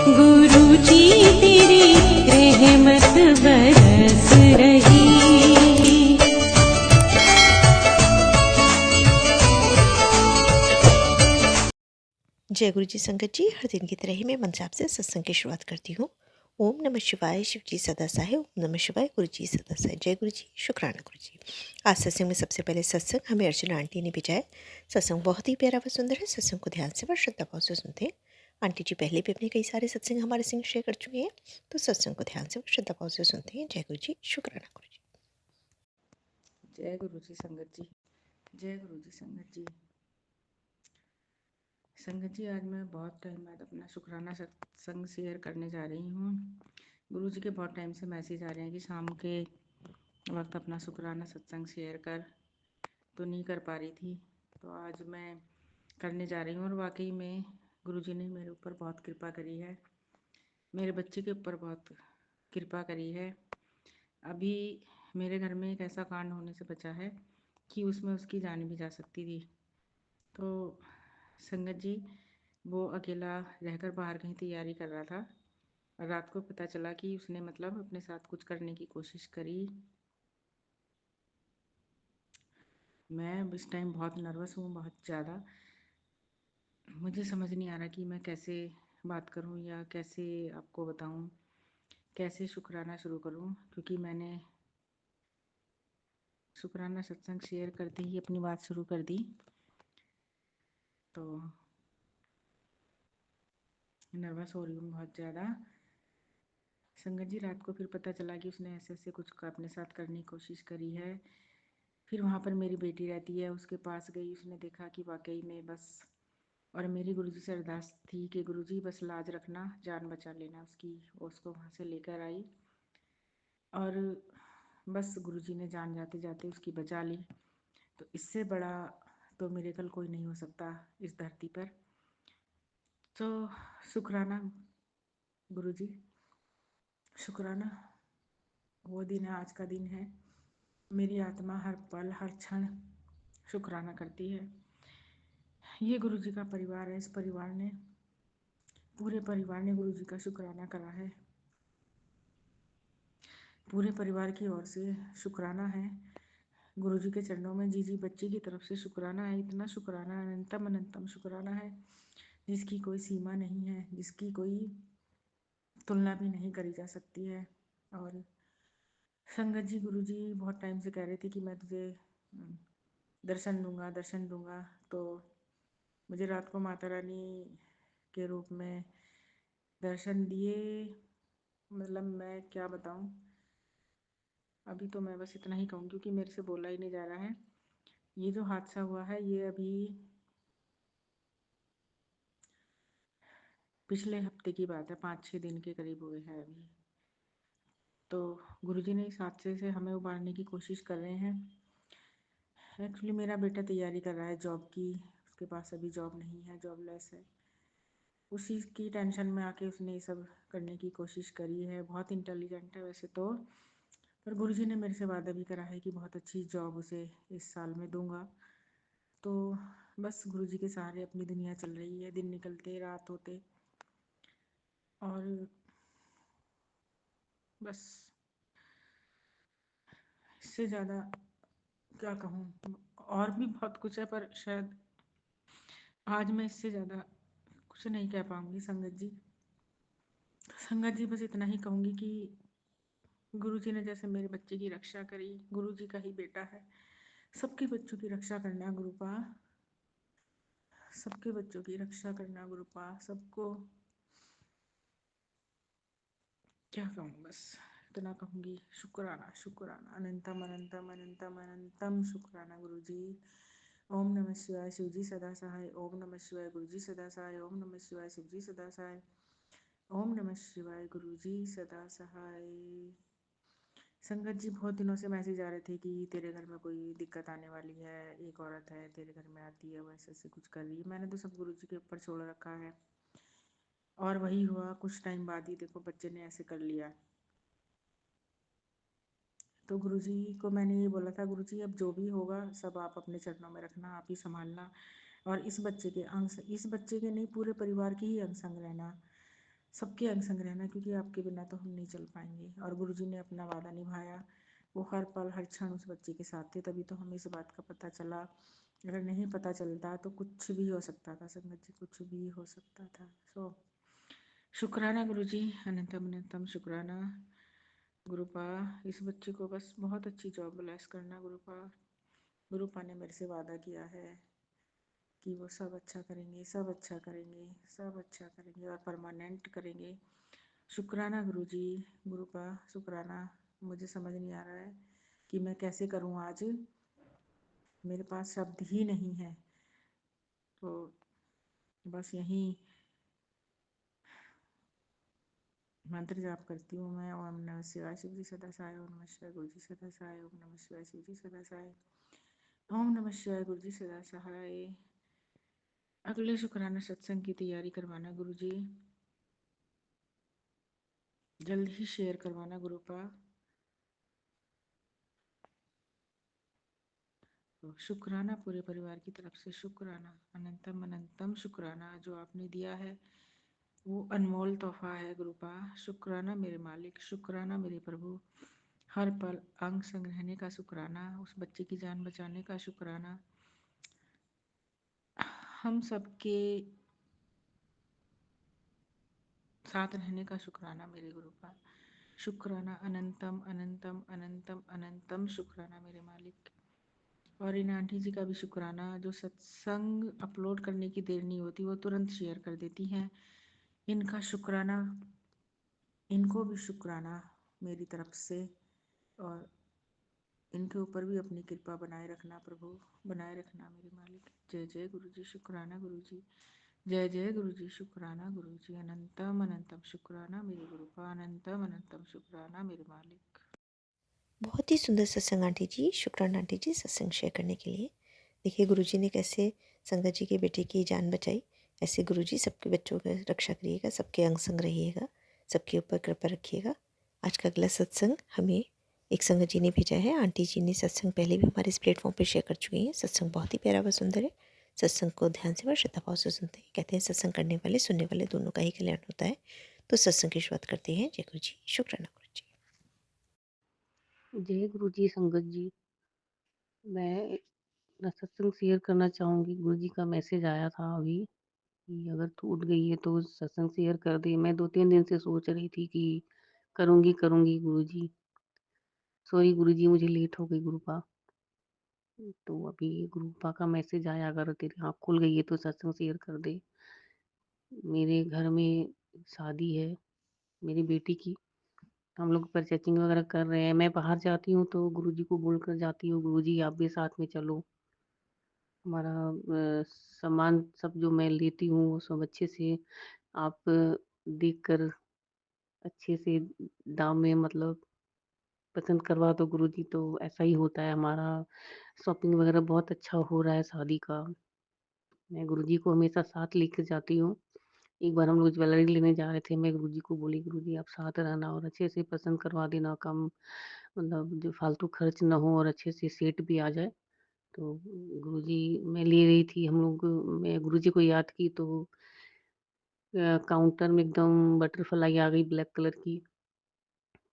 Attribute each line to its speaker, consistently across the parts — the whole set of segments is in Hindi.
Speaker 1: गुरु जी तेरी रहमत बरस रही।
Speaker 2: जय गुरु जी संगत जी, हर दिन की तरह ही मैं मंत्र आपसे सत्संग की शुरुआत करती हूँ। ओम नमः शिवाय, शिव जी सदा सहाय। ओम नमः शिवाय, गुरु जी सदा सहाय। जय गुरु जी, शुक्राना गुरु जी। आज सत्संग में सबसे पहले सत्संग हमें अर्चना आंटी ने भेजा है। सत्संग बहुत ही प्यारा व सुंदर है। सत्संग को ध्यान से व श्रद्धा भाव से सुनते हैं। आंटी जी पहले भी अपने कई सारे सत्संग हमारे संग शेयर कर चुके हैं, तो सत्संग को ध्यान से व श्रद्धा भाव से सुनते हैं। जय गुरु जी, शुक्राना गुरु जी।
Speaker 3: जय गुरु जी संगत जी, जय गुरु जी संगत जी। संगत जी, आज मैं बहुत टाइम बाद अपना शुक्राना सत्संग शेयर करने जा रही हूँ। गुरु जी के बहुत टाइम से मैसेज आ रहे हैं कि शाम के वक्त अपना शुक्राना सत्संग शेयर कर, तो नहीं कर पा रही थी, तो आज मैं करने जा रही हूँ। और वाकई में गुरु जी ने मेरे ऊपर बहुत कृपा करी है, मेरे बच्चे के ऊपर बहुत कृपा करी है। अभी मेरे घर में एक ऐसा कांड होने से बचा है कि उसमें उसकी जान भी जा सकती थी। तो संगत जी, वो अकेला रहकर बाहर कहीं तैयारी कर रहा था। रात को पता चला कि उसने मतलब अपने साथ कुछ करने की कोशिश करी। मैं इस टाइम बहुत नर्वस हूँ, बहुत ज़्यादा। मुझे समझ नहीं आ रहा कि मैं कैसे बात करूँ या कैसे आपको बताऊँ, कैसे शुक्राना शुरू करूँ, क्योंकि मैंने शुक्राना सत्संग शेयर करते ही अपनी बात शुरू कर दी। तो नर्वस हो रही हूँ बहुत ज़्यादा। संगत जी, रात को फिर पता चला कि उसने ऐसे ऐसे कुछ अपने साथ करने की कोशिश करी है। फिर वहाँ पर मेरी बेटी रहती है, उसके पास गई। उसने देखा कि वाकई में बस, और मेरी गुरुजी से अरदास थी कि गुरुजी बस लाज रखना, जान बचा लेना उसकी। उसको वहाँ से लेकर आई और बस गुरुजी ने जान जाते जाते उसकी बचा ली। तो इससे बड़ा तो मिरेकल कोई नहीं हो सकता इस धरती पर। तो शुक्राना गुरुजी, शुक्राना। वो दिन है, आज का दिन है। मेरी आत्मा हर पल हर क्षण शुक्राना करती है। ये गुरुजी का परिवार है, इस परिवार ने, पूरे परिवार ने गुरुजी का शुक्राना करा है। पूरे परिवार की ओर से शुक्राना है गुरुजी के चरणों में। जीजी बच्ची की तरफ से शुक्राना है। इतना शुक्राना, अनंतम अनंतम शुक्राना है जिसकी कोई सीमा नहीं है, जिसकी कोई तुलना भी नहीं करी जा सकती है। और संगत जी, गुरुजी बहुत टाइम से कह रहे थे कि मैं तुझे दर्शन दूंगा, दर्शन दूंगा। तो मुझे रात को माता रानी के रूप में दर्शन दिए। मतलब मैं क्या बताऊं, अभी तो मैं बस इतना ही कहूँ क्योंकि मेरे से बोला ही नहीं जा रहा है। ये जो हादसा हुआ है, ये अभी पिछले हफ्ते की बात है, 5-6 दिन के करीब हुए हैं अभी। तो गुरुजी ने इस हादसे से हमें उबारने की कोशिश कर रहे हैं। एक्चुअली मेरा बेटा तैयारी कर रहा है जॉब की, उसके पास अभी जॉब नहीं है, जॉबलेस है। उसी की टेंशन में आके उसने ये सब करने की कोशिश करी है। बहुत इंटेलिजेंट है वैसे तो, पर गुरुजी ने मेरे से वादा भी करा है कि बहुत अच्छी जॉब उसे इस साल में दूंगा। तो बस गुरुजी के सहारे अपनी दुनिया चल रही है, दिन निकलते रात होते। और बस इससे ज़्यादा क्या कहूँ, और भी बहुत कुछ है, पर शायद आज मैं इससे ज़्यादा कुछ नहीं कह पाऊँगी। संगत जी, संगत जी, बस इतना ही कहूँगी कि गुरुजी ने जैसे मेरे बच्चे की रक्षा करी, गुरुजी का ही बेटा है, सबके बच्चों की रक्षा करना गुरुपा, सबके बच्चों की रक्षा करना गुरुपा। सबको क्या कहूँ, बस इतना कहूँगी। शुक्राना, शुक्राना, अनंतम अनंतम अनंतम अनंतम शुक्राना गुरुजी। ओम नमः शिवाय, शिवजी सदा सहाय। ओम नमः शिवाय, गुरुजी सदा सहाय। ओम नमः शिवाय, शिवजी सदा सहाय। ओम नमः शिवाय, गुरुजी सदा सहाय। संगत जी, बहुत दिनों से मैसेज आ रहे थे कि तेरे घर में कोई दिक्कत आने वाली है, एक औरत है तेरे घर में आती है, वैसे ऐसे कुछ कर रही है। मैंने तो सब गुरुजी के ऊपर छोड़ रखा है, और वही हुआ। कुछ टाइम बाद ही देखो बच्चे ने ऐसे कर लिया। तो गुरुजी को मैंने ये बोला था, गुरुजी अब जो भी होगा सब आप अपने चरणों में रखना, आप ही संभालना, और इस बच्चे के अंग, इस बच्चे के नहीं पूरे परिवार के ही अंग संग रहना। सबके अंग संग रहना, क्योंकि आपके बिना तो हम नहीं चल पाएंगे। और गुरुजी ने अपना वादा निभाया, वो हर पल हर क्षण उस बच्चे के साथ थे, तभी तो हमें इस बात का पता चला। अगर नहीं पता चलता तो कुछ भी हो सकता था संगत जी, कुछ भी हो सकता था। शुक्राना गुरुजी, अनंतम अनंतम शुक्राना। गुरुपा, इस बच्चे को बस बहुत अच्छी जॉब ब्लेस करना गुरुपा। गुरुपा ने मेरे से वादा किया है कि वो सब अच्छा करेंगे, सब अच्छा करेंगे, सब अच्छा करेंगे और परमानेंट करेंगे। शुक्राना गुरुजी। गुरुपा शुक्राना। मुझे समझ नहीं आ रहा है कि मैं कैसे करूं आज, मेरे पास शब्द ही नहीं है। तो बस यही मंत्र जाप करती हूँ मैं। ओम नमः शिवाय शिव जी सदा सहाय, ओम नमः शिवाय गुरु जी सदा सहाय, ओम नमः शिवाय शिव जी सदा सहाय, ओम नमः शिवाय गुरु जी सदा सहाय। अगले शुक्राना सत्संग की तैयारी करवाना गुरुजी, जल्द ही शेयर करवाना गुरुपा। तो शुक्राना पूरे परिवार की तरफ से, शुक्राना, अनंतम अनंतम शुक्राना। जो आपने दिया है वो अनमोल तोहफा है गुरुपा। शुक्राना मेरे मालिक, शुक्राना मेरे प्रभु। हर पल अंग संग रहने का शुक्राना, उस बच्चे की जान बचाने का शुक्राना, हम सबके साथ रहने का शुक्राना मेरे गुरुपा। शुक्राना, अनंतम अनंतम अनंतम अनंतम शुक्राना मेरे मालिक। और इन आंटी जी का भी शुक्राना, जो सत्संग अपलोड करने की देर नहीं होती वो तुरंत शेयर कर देती हैं। इनका शुक्राना, इनको भी शुक्राना मेरी तरफ से। और इनके ऊपर भी अपनी कृपा बनाए रखना प्रभु, बनाए रखना मेरे मालिक। जय जय गुरु जी, शुक्राना गुरु जी। जय जय गुरु जी, शुक्राना गुरु जी। अनंतम अनंतम शुक्राना मेरे गुरुपा, अनंतम अनंतम शुक्राना मेरे मालिक।
Speaker 2: बहुत ही सुंदर सत्संग आंटी जी, शुक्राना आंटी जी सत्संग शेयर करने के लिए। देखिए गुरुजी ने कैसे संगत जी के बेटे की जान बचाई। ऐसे गुरुजी सबके बच्चों की रक्षा करिएगा, सबके अंग संग रहिएगा, सबके ऊपर कृपा रखिएगा। आज का अगला सत्संग हमें एक संगत जी ने भेजा है। आंटी जी ने सत्संग पहले भी हमारे इस प्लेटफॉर्म पर शेयर कर चुकी हैं। सत्संग बहुत ही प्यारा व सुंदर है। सत्संग को ध्यान से व श्रद्धा भाव से सुनते हैं। कहते हैं सत्संग करने वाले सुनने वाले दोनों का ही कल्याण होता है। तो सत्संग की शुरुआत करते हैं। जय गुरु जी, शुक्राना गुरु जी।
Speaker 4: जय गुरु जी संगत जी। मैं अपना सत्संग शेयर करना चाहूँगी। गुरु जी का मैसेज आया था अभी कि अगर टूट गई है तो सत्संग शेयर कर दे। मैं 2-3 दिन से सोच रही थी कि करूँगी गुरु जी। सॉरी गुरु जी, मुझे लेट हो गई गुरुपा। तो अभी गुरुपा का मैसेज आया, अगर तेरी आँख खुल गई है तो सत्संग शेयर कर दे। मेरे घर में शादी है मेरी बेटी की। हम लोग परचेजिंग वगैरह कर रहे हैं। मैं बाहर जाती हूँ तो गुरु जी को बोलकर जाती हूँ, गुरु जी आप भी साथ में चलो। हमारा सामान सब जो मैं लेती हूँ वो सब अच्छे से आप देखकर अच्छे से दाम में मतलब पसंद करवा दो गुरुजी। तो ऐसा ही होता है हमारा। शॉपिंग वगैरह बहुत अच्छा हो रहा है शादी का। मैं गुरुजी को हमेशा साथ लेकर जाती हूँ। एक बार हम लोग ज्वेलरी लेने जा रहे थे, मैं गुरुजी को बोली गुरुजी आप साथ रहना और अच्छे से पसंद करवा देना, कम मतलब जो फालतू खर्च ना हो और अच्छे से सेट भी आ जाए। तो गुरुजी मैं ले रही थी, हम लोग मैं गुरुजी को याद की तो काउंटर में एकदम बटरफ्लाई आ गई ब्लैक कलर की।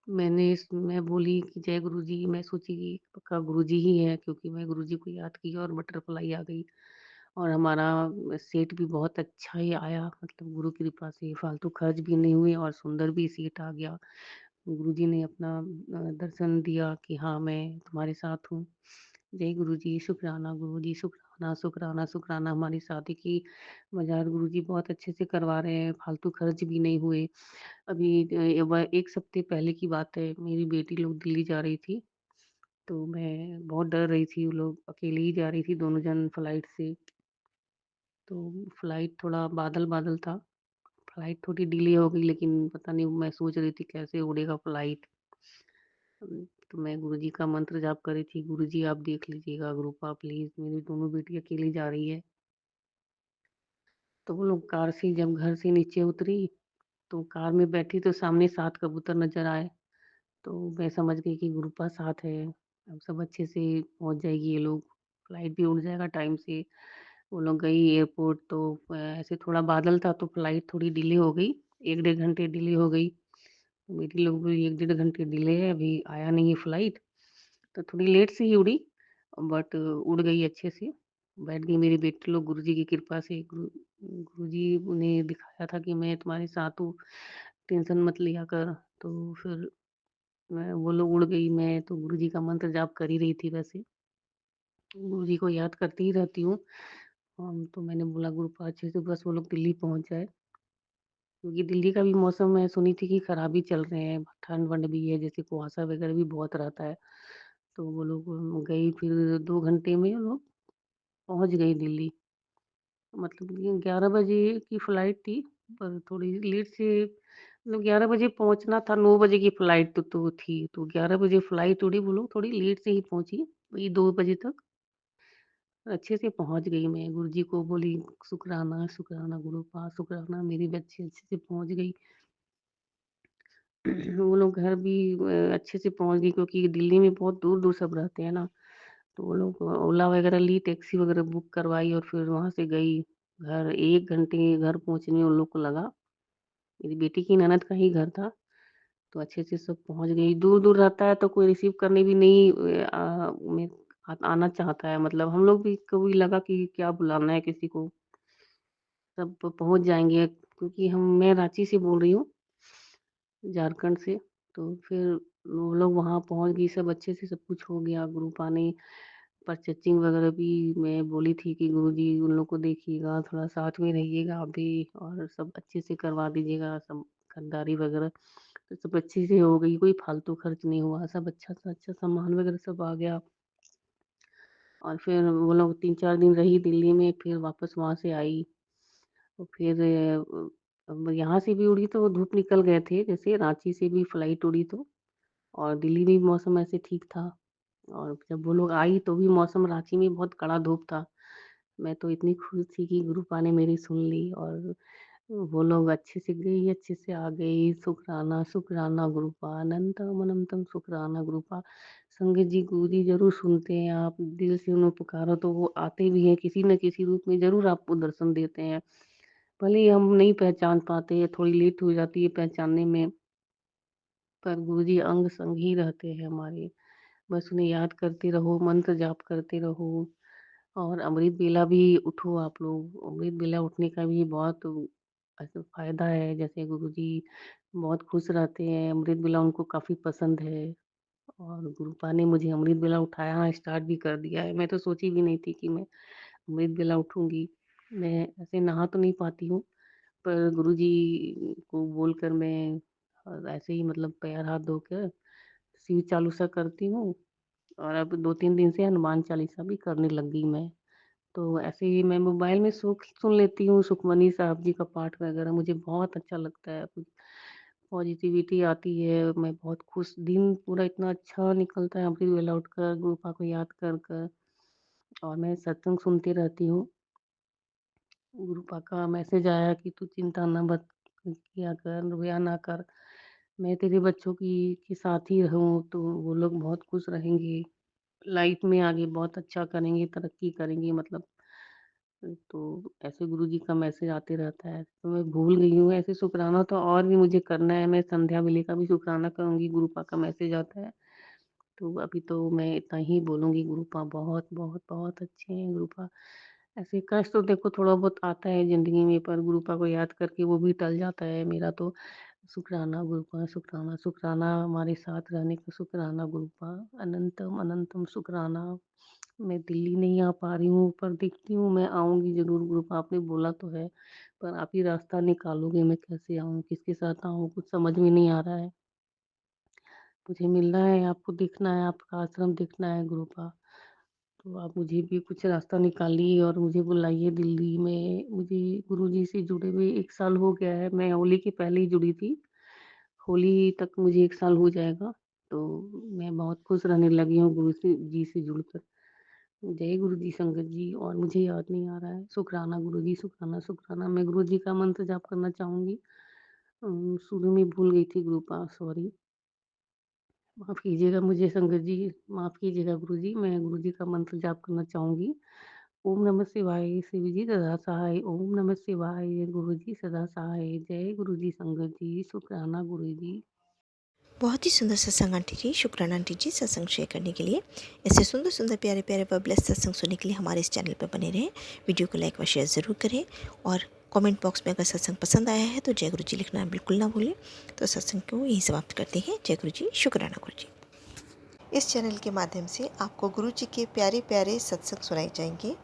Speaker 4: मैं बोली कि जय गुरुजी, मैं सोची कि पक्का गुरुजी ही है, क्योंकि मैं गुरुजी को याद की और बटरफ्लाई आ गई। और हमारा सेट भी बहुत अच्छा ही आया, मतलब गुरु की कृपा से फालतू खर्च भी नहीं हुए और सुंदर भी सेट आ गया। गुरुजी ने अपना दर्शन दिया कि हाँ मैं तुम्हारे साथ हूँ। जय गुरुजी, शुक्राना गुरुजी, शुक्राना शुक्राना शुक्राना। हमारी शादी की मजार गुरुजी बहुत अच्छे से करवा रहे हैं, फालतू खर्च भी नहीं हुए। अभी 1 हफ्ते पहले की बात है, मेरी बेटी लोग दिल्ली जा रही थी, तो मैं बहुत डर रही थी। वो लोग अकेले ही जा रही थी दोनों जन फ्लाइट से। तो फ्लाइट थोड़ा बादल-बादल था। फ्लाइट थोड़ी डिले हो गई, लेकिन पता नहीं मैं सोच रही थी कैसे उड़ेगा फ्लाइट। तो मैं गुरुजी का मंत्र जाप कर रही थी, गुरुजी आप देख लीजिएगा गुरुपा प्लीज़, मेरी दोनों बेटी अकेली जा रही है। तो वो लोग कार से जब घर से नीचे उतरी, तो कार में बैठी तो सामने 7 कबूतर नज़र आए। तो मैं समझ गई कि गुरुपा साथ है। अब सब अच्छे से पहुँच जाएगी ये लोग, फ्लाइट भी उड़ जाएगा टाइम से। वो लोग गई एयरपोर्ट तो ऐसे थोड़ा बादल था तो फ्लाइट थोड़ी डिले हो गई। 1 डेढ़ घंटे डिले हो गई। तो बेटी लोग बोली 1 डेढ़ घंटे डिले है, अभी आया नहीं है फ्लाइट। तो थोड़ी लेट से ही उड़ी, बट उड़ गई अच्छे से। बैठ गई मेरी बेटी लोग गुरुजी की कृपा से। गुरुजी ने दिखाया था कि मैं तुम्हारे साथ हूँ, टेंशन मत लिया कर। तो फिर मैं वो लोग उड़ गई, मैं तो गुरुजी का मंत्र जाप कर ही रही थी वैसे। गुरुजी को याद करती ही रहती हूँ। तो मैंने बोला गुरुपा अच्छे से बस वो लोग दिल्ली पहुँच जाए, क्योंकि दिल्ली का भी मौसम मैं सुनी थी कि खराब ही चल रहे हैं, ठंड-वंड भी है, जैसे कुहासा वगैरह भी बहुत रहता है। तो वो लोग गई, फिर 2 घंटे में वो लोग पहुँच गई दिल्ली। मतलब ये 11 बजे की फ्लाइट थी, पर थोड़ी लेट से मतलब 11 बजे पहुँचना था, 9 बजे की फ्लाइट तो थी, तो 11 बजे फ्लाइट उड़ी, वो लोग थोड़ी लेट से ही पहुँची, वही 2 बजे तक। अच्छे से पहुँच गई मैं, गुरुजी को बोली शुक्राना, शुक्राना गुरुपा, शुक्राना मेरी बच्ची अच्छे से पहुँच गई। वो लोग घर भी अच्छे से पहुँच गई, क्योंकि दिल्ली में बहुत दूर-दूर सब रहते हैं ना, तो वो लोग ओला वगैरह ली, टैक्सी वगैरह बुक करवाई और फिर वहाँ से गई घर। 1 घंटे घर पहुँचने में उन लोग को लगा। मेरी बेटी की ननद का ही घर था, तो अच्छे से सब पहुँच गई। दूर-दूर रहता है तो कोई रिसीव करने भी नहीं में आना चाहता है, मतलब हम लोग भी कभी लगा कि क्या बुलाना है किसी को, सब पहुँच जाएँगे, क्योंकि मैं रांची से बोल रही हूँ, झारखंड से। तो फिर वो लोग वहाँ पहुँच गई, सब अच्छे से सब कुछ हो गया। ग्रुप आने परचेज़िंग वगैरह भी मैं बोली थी कि गुरुजी उन लोग को देखिएगा, थोड़ा साथ में रहिएगा आप भी और सब अच्छे से करवा दीजिएगा, सब खरीदारी वगैरह। तो सब अच्छे से हो गई, कोई फालतू खर्च नहीं हुआ, सब अच्छा से अच्छा सामान वगैरह सब आ गया। और फिर वो लोग 3-4 दिन रही दिल्ली में, फिर वापस वहाँ से आई। तो फिर अब यहाँ से भी उड़ी तो धूप निकल गए थे, जैसे रांची से भी फ्लाइट उड़ी तो, और दिल्ली में भी मौसम ऐसे ठीक था। और जब वो लोग आई तो भी मौसम रांची में बहुत कड़ा धूप था। मैं तो इतनी खुश थी कि गुरुपा ने मेरी सुन ली, और वो लोग अच्छे से गई, अच्छे से आ गई। शुक्राना, शुक्राना गुरुपा, अनंतम अनंतम शुक्राना गुरुपा। संगत जी, गुरुजी ज़रूर सुनते हैं, आप दिल से उन्हें पुकारो तो वो आते भी हैं, किसी न किसी रूप में ज़रूर आपको दर्शन देते हैं। भले ही हम नहीं पहचान पाते या थोड़ी लेट हो जाती है पहचानने में, पर गुरुजी अंग संग ही रहते हैं हमारे। बस उन्हें याद करते रहो, मंत्र जाप करते रहो। और अमृत वेला भी उठो आप लोग। अमृत वेला उठने का भी बहुत ऐसे फ़ायदा है, जैसे गुरुजी बहुत खुश रहते हैं, अमृत वेला उनको काफ़ी पसंद है। और गुरुपा ने मुझे अमृत वेला उठाना स्टार्ट भी कर दिया है। मैं तो सोची भी नहीं थी कि मैं अमृत वेला उठूँगी। मैं ऐसे नहा तो नहीं पाती हूँ, पर गुरुजी को बोलकर मैं ऐसे ही मतलब पैर हाथ धोकर शिव चालीसा करती हूँ। और अब 2-3 दिन से हनुमान चालीसा भी करने लग गई मैं। तो ऐसे ही मैं मोबाइल में सुन लेती हूँ सुखमनी साहब जी का पाठ वगैरह, मुझे बहुत अच्छा लगता है। कुछ पॉजिटिविटी आती है, मैं बहुत खुश, दिन पूरा इतना अच्छा निकलता है अमृत वेला उठकर गुरुपा को याद कर कर। और मैं सत्संग सुनती रहती हूँ। गुरुपा का मैसेज आया कि तू चिंता न मत किया कर, रोया ना कर, मैं तेरे बच्चों की के साथ ही रहूँ तो वो लोग बहुत खुश रहेंगे, लाइफ में आगे बहुत अच्छा करेंगे, तरक्की करेंगे, मतलब। तो ऐसे गुरुजी का मैसेज आते रहता है, तो मैं भूल गई हूँ। ऐसे शुक्राना तो और भी मुझे करना है, मैं संध्या वेले का भी शुक्राना करूँगी, गुरुपा का मैसेज आता है। तो अभी तो मैं इतना ही बोलूँगी, गुरुपा बहुत बहुत बहुत अच्छे हैं गुरुपा। ऐसे कष्ट तो देखो थोड़ा बहुत आता है ज़िंदगी में, पर गुरुपा को याद करके वो भी टल जाता है मेरा तो। शुक्राना गुरुपा, शुक्राना, शुक्राना हमारे साथ रहने का, शुक्राना गुरुपा, अनंतम अनंतम शुक्राना। मैं दिल्ली नहीं आ पा रही हूँ, पर देखती हूँ मैं आऊँगी ज़रूर गुरुपा, आपने बोला तो है, पर आप ही रास्ता निकालोगे, मैं कैसे आऊँ, किसके साथ आऊँ, कुछ समझ में नहीं आ रहा है। मुझे मिलना है, आपको दिखना है, आपका आश्रम दिखना है गुरुपा। तो आप मुझे भी कुछ रास्ता निकालिए और मुझे बुलाइए दिल्ली में। मुझे गुरुजी से जुड़े हुए 1 साल हो गया है, मैं होली के पहले ही जुड़ी थी। होली तक मुझे 1 साल हो जाएगा, तो मैं बहुत खुश रहने लगी हूँ जी से जुड़कर। जय गुरु जी संगत जी। और मुझे याद नहीं आ रहा है, शुक्राना गुरु जी, शुक्राना, शुक्राना। मैं गुरु जी का मंत्र जाप करना चाहूँगी। शुरू में भूल गई थी गुरुपा, सॉरी। माफ़ कीजिएगा मुझे संगत जी, माफ़ कीजिएगा गुरु जी, मैं गुरु जी का मंत्र जाप करना चाहूँगी। ओम नमः शिवाय, शिव जी सदा सहाय। ओम नमः शिवाय, गुरु जी सदा सहाय। जय गुरु जी संगत जी, शुक्राना गुरु जी।
Speaker 2: बहुत ही सुंदर सत्संग आंटी जी, शुक्राना आंटी जी सत्संग शेयर करने के लिए। ऐसे सुंदर सुंदर प्यारे प्यारे व ब्लेस्ड सत्संग सुनने के लिए हमारे इस चैनल पर बने रहें। वीडियो को लाइक व शेयर ज़रूर करें और कमेंट बॉक्स में अगर सत्संग पसंद आया है तो जय गुरु जी लिखना बिल्कुल ना भूलें। तो सत्संग को यहीं समाप्त करते हैं। जय गुरु जी, शुक्राना गुरु जी। इस चैनल के माध्यम से आपको गुरु जी के प्यारे प्यारे सत्संग सुनाए जाएंगे।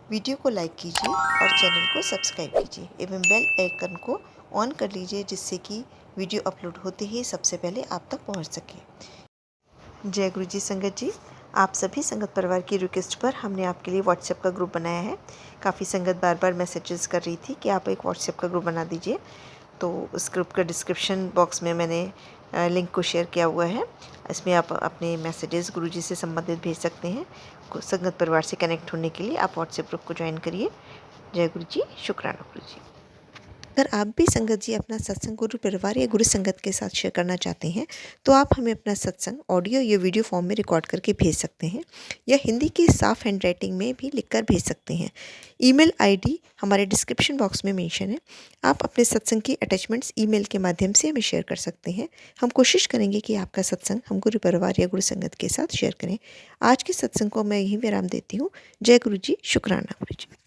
Speaker 2: वीडियो को लाइक कीजिए और चैनल को सब्सक्राइब कीजिए एवं बेल आइकन को ऑन कर लीजिए, जिससे कि वीडियो अपलोड होते ही सबसे पहले आप तक पहुंच सके। जय गुरु जी संगत जी, आप सभी संगत परिवार की रिक्वेस्ट पर हमने आपके लिए व्हाट्सएप का ग्रुप बनाया है। काफ़ी संगत बार बार मैसेजेस कर रही थी कि आप एक व्हाट्सएप का ग्रुप बना दीजिए, तो उस ग्रुप का डिस्क्रिप्शन बॉक्स में मैंने लिंक को शेयर किया हुआ है। इसमें आप अपने मैसेजेस गुरुजी से संबंधित भेज सकते हैं। संगत परिवार से कनेक्ट होने के लिए आप व्हाट्सएप ग्रुप को ज्वाइन करिए। जय गुरु जी, शुक्राना गुरु जी। अगर आप भी संगत जी अपना सत्संग गुरु परिवार या गुरु संगत के साथ शेयर करना चाहते हैं तो आप हमें अपना सत्संग ऑडियो या वीडियो फॉर्म में रिकॉर्ड करके भेज सकते हैं या हिंदी की साफ हैंड राइटिंग में भी लिखकर भेज सकते हैं। ईमेल आईडी हमारे डिस्क्रिप्शन बॉक्स में मेंशन है। आप अपने सत्संग की अटैचमेंट्स ईमेल के माध्यम से हमें शेयर कर सकते हैं। हम कोशिश करेंगे कि आपका सत्संग हम गुरु परिवार या गुरु संगत के साथ शेयर करें। आज के सत्संग को मैं यहीं विराम देती हूँ। जय गुरु जी, शुक्राना गुरु जी।